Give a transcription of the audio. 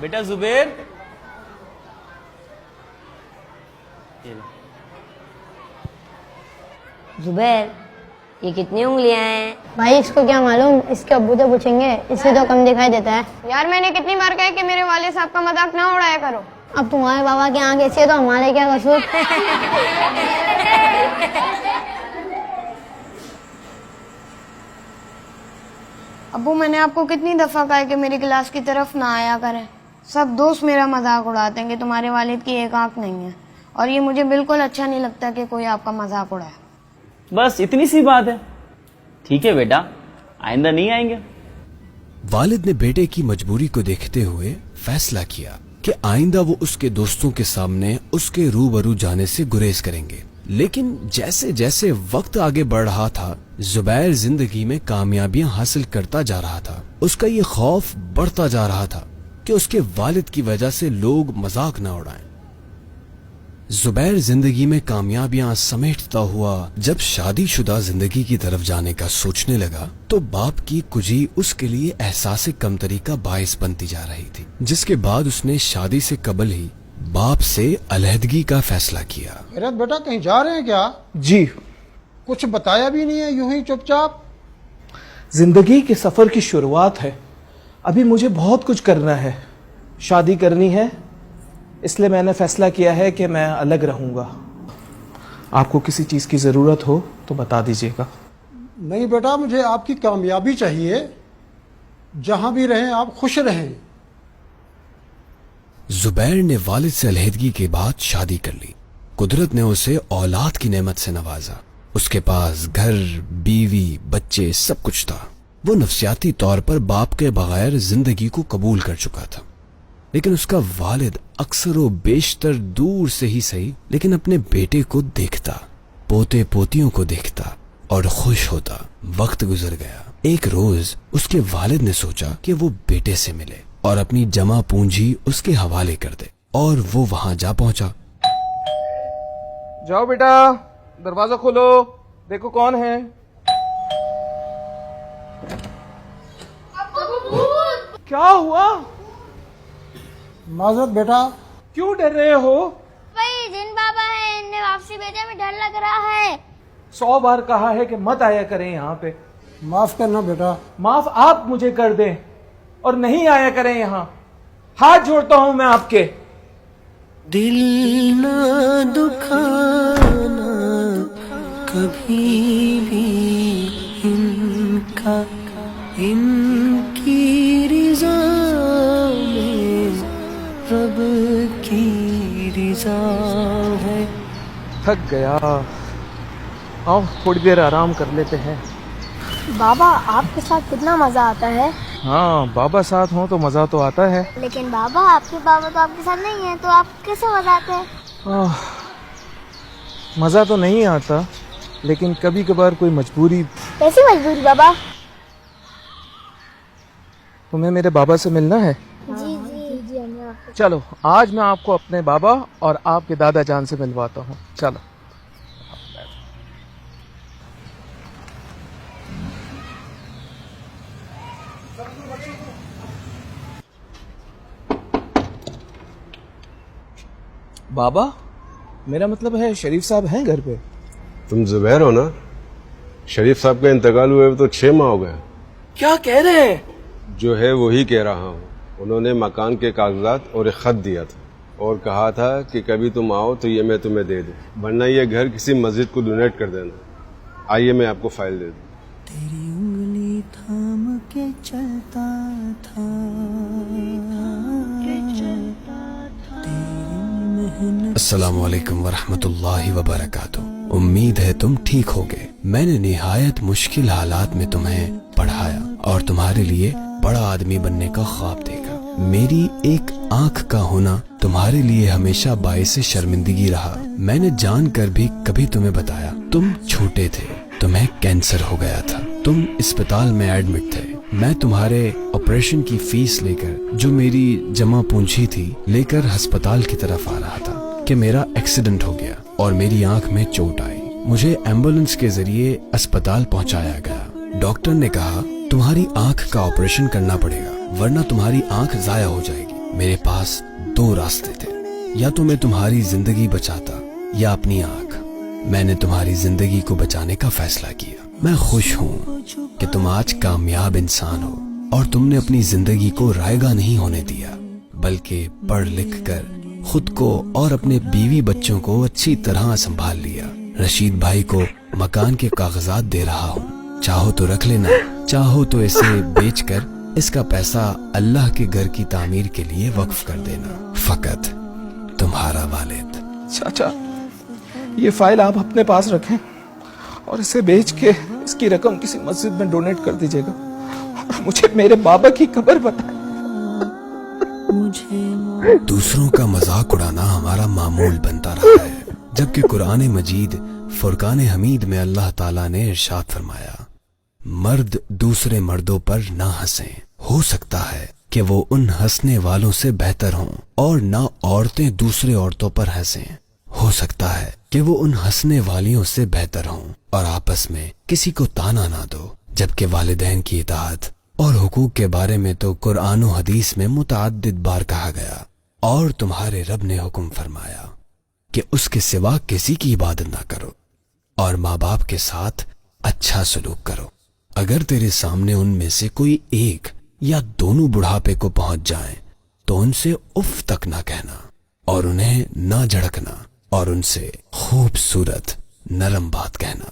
بیٹا زبیر، زبیر یہ کتنی انگلیاں ہیں؟ بھائی اس کو کیا معلوم، اس کے ابو تو پوچھیں گے، اس سے تو کم دکھائی دیتا ہے. یار میں نے کتنی بار کہا کہ میرے والد صاحب کا مذاق نہ اڑایا کرو. اب تمہارے بابا کی آنکھ ایسی ہے تو ہمارے کیا قصور. ابو میں نے آپ کو کتنی دفعہ کہا ہے کہ میری کلاس کی طرف نہ آیا کریں. سب دوست میرا مذاق اڑاتے ہیں کہ تمہارے والد کی ایک آنکھ نہیں ہے، اور یہ مجھے بالکل اچھا نہیں لگتا کہ کوئی آپ کا مذاق اڑائے. بس اتنی سی بات ہے. ٹھیک ہے بیٹا، آئندہ نہیں آئیں گے. والد نے بیٹے کی مجبوری کو دیکھتے ہوئے فیصلہ کیا کہ آئندہ وہ اس کے دوستوں کے سامنے اس کے روبرو جانے سے گریز کریں گے. لیکن جیسے جیسے وقت آگے بڑھ رہا تھا، زبیر زندگی میں کامیابیاں حاصل کرتا جا رہا تھا. اس کا یہ خوف بڑھتا جا رہا تھا کہ اس کے والد کی وجہ سے لوگ مذاق نہ اڑائیں. زبیر زندگی میں کامیابیاں سمیٹتا ہوا جب شادی شدہ زندگی کی طرف جانے کا سوچنے لگا تو باپ کی کجی اس کے لیے احساس کمتری کا باعث بنتی جا رہی تھی، جس کے بعد اس نے شادی سے قبل ہی باپ سے علیحدگی کا فیصلہ کیا. خیرت بیٹا کہیں جا رہے ہیں کیا؟ جی. کچھ بتایا بھی نہیں ہے، یوں ہی چپ چاپ. زندگی کے سفر کی شروعات ہے، ابھی مجھے بہت کچھ کرنا ہے. شادی کرنی ہے، اس لیے میں نے فیصلہ کیا ہے کہ میں الگ رہوں گا. آپ کو کسی چیز کی ضرورت ہو تو بتا دیجیے گا. نہیں بیٹا، مجھے آپ کی کامیابی چاہیے، جہاں بھی رہیں آپ خوش رہیں. زبیر نے والد سے علیحدگی کے بعد شادی کر لی. قدرت نے اسے اولاد کی نعمت سے نوازا. اس کے پاس گھر، بیوی، بچے، سب کچھ تھا. وہ نفسیاتی طور پر باپ کے بغیر زندگی کو قبول کر چکا تھا. لیکن اس کا والد اکثر و بیشتر دور سے ہی صحیح لیکن اپنے بیٹے کو دیکھتا، پوتے پوتیوں کو دیکھتا اور خوش ہوتا. وقت گزر گیا. ایک روز اس کے والد نے سوچا کہ وہ بیٹے سے ملے اور اپنی جمع پونجی اس کے حوالے کر دے، اور وہ وہاں جا پہنچا. جاؤ بیٹا، دروازہ کھولو، دیکھو کون ہے. کیا ہوا؟ معذرت بیٹا. کیوں ڈر رہے ہو؟ بھائی جن بابا ہے، ان نے واپسی بھیجے میں ڈر لگ رہا ہے. 100 بار کہا ہے کہ مت آیا کریں یہاں پہ. معاف کرنا بیٹا. معاف آپ مجھے کر دیں اور نہیں آیا کریں یہاں. ہاتھ جوڑتا ہوں میں آپ کے. دل نہ دکھانا کبھی بھی ان کا، ان کی رضا میں رب کی رضا ہے. تھک گیا، آؤ تھوڑی دیر آرام کر لیتے ہیں. بابا آپ کے ساتھ کتنا مزہ آتا ہے. ہاں، بابا ساتھ ہوں تو مزہ تو آتا ہے. لیکن بابا آپ کے بابا تو آپ کے ساتھ نہیں ہیں، تو آپ کیسے مزہ آتا ہے؟ مزہ تو نہیں آتا، لیکن کبھی کبھار کوئی مجبوری. کیسی مجبوری بابا؟ تمہیں میرے بابا سے ملنا ہے؟ جی جی جی. چلو آج میں آپ کو اپنے بابا اور آپ کے دادا جان سے ملواتا ہوں. چلو. بابا، میرا مطلب ہے شریف صاحب ہیں گھر پہ؟ تم زبیر ہو نا؟ شریف صاحب کا انتقال ہوئے تو 6 ماہ ہو گئے. کیا کہہ رہے ہیں؟ جو ہے وہی کہہ رہا ہوں. انہوں نے مکان کے کاغذات اور ایک خط دیا تھا اور کہا تھا کہ کبھی تم آؤ تو یہ میں تمہیں دے دوں، ورنہ یہ گھر کسی مسجد کو ڈونیٹ کر دینا. آئیے میں آپ کو فائل دے دوں. تیری انگلی تھام کے چلتا تھا، السلام علیکم ورحمۃ اللہ وبرکاتہ. امید ہے تم ٹھیک ہوگے. میں نے نہایت مشکل حالات میں تمہیں پڑھایا اور تمہارے لیے بڑا آدمی بننے کا خواب دیکھا. میری ایک آنکھ کا ہونا تمہارے لیے ہمیشہ باعث شرمندگی رہا. میں نے جان کر بھی کبھی تمہیں بتایا. تم چھوٹے تھے، تمہیں کینسر ہو گیا تھا، تم اسپتال میں ایڈمٹ تھے. میں تمہارے آپریشن کی فیس لے کر، جو میری جمع پونجی تھی، لے کر ہسپتال کی طرف آ رہا تھا کہ میرا ایکسیڈنٹ ہو گیا اور میری آنکھ میں چوٹ آئی. مجھے ایمبولنس کے ذریعے اسپتال پہنچایا گیا. ڈاکٹر نے کہا تمہاری آنکھ کا آپریشن کرنا پڑے گا ورنہ تمہاری آنکھ ضائع ہو جائے گی. میرے پاس 2 راستے تھے، یا تو میں تمہاری زندگی بچاتا یا اپنی آنکھ۔ میں نے تمہاری زندگی کو بچانے کا فیصلہ کیا۔ میں خوش ہوں کہ تم آج کامیاب انسان ہو اور تم نے اپنی زندگی کو رائگاں نہیں ہونے دیا، بلکہ پڑھ لکھ کر خود کو اور اپنے بیوی بچوں کو اچھی طرح سنبھال لیا۔ رشید بھائی کو مکان کے کاغذات دے رہا ہوں، چاہو تو رکھ لینا، چاہو تو اسے بیچ کر اس کا پیسہ اللہ کے گھر کی تعمیر کے لیے وقف کر دینا۔ فقط تمہارا والد۔ چاچا، یہ فائل آپ اپنے پاس رکھیں اور اسے بیچ کے اس کی رقم کسی مسجد میں ڈونیٹ کر دیجیے گا، اور مجھے میرے بابا کی قبر بتائیں۔ دوسروں کا مذاق اڑانا ہمارا معمول بنتا رہا ہے، جبکہ قرآن مجید فرقان حمید میں اللہ تعالیٰ نے ارشاد فرمایا، مرد دوسرے مردوں پر نہ ہنسیں، ہو سکتا ہے کہ وہ ان ہنسنے والوں سے بہتر ہوں، اور نہ عورتیں دوسرے عورتوں پر ہنسیں، ہو سکتا ہے کہ وہ ان ہنسنے والیوں سے بہتر ہوں، اور آپس میں کسی کو تانا نہ دو۔ جبکہ والدین کی اطاعت اور حقوق کے بارے میں تو قرآن و حدیث میں متعدد بار کہا گیا، اور تمہارے رب نے حکم فرمایا کہ اس کے سوا کسی کی عبادت نہ کرو، اور ماں باپ کے ساتھ اچھا سلوک کرو۔ اگر تیرے سامنے ان میں سے کوئی ایک یا دونوں بڑھاپے کو پہنچ جائیں تو ان سے اف تک نہ کہنا، اور انہیں نہ جھڑکنا، اور ان سے خوبصورت نرم بات کہنا۔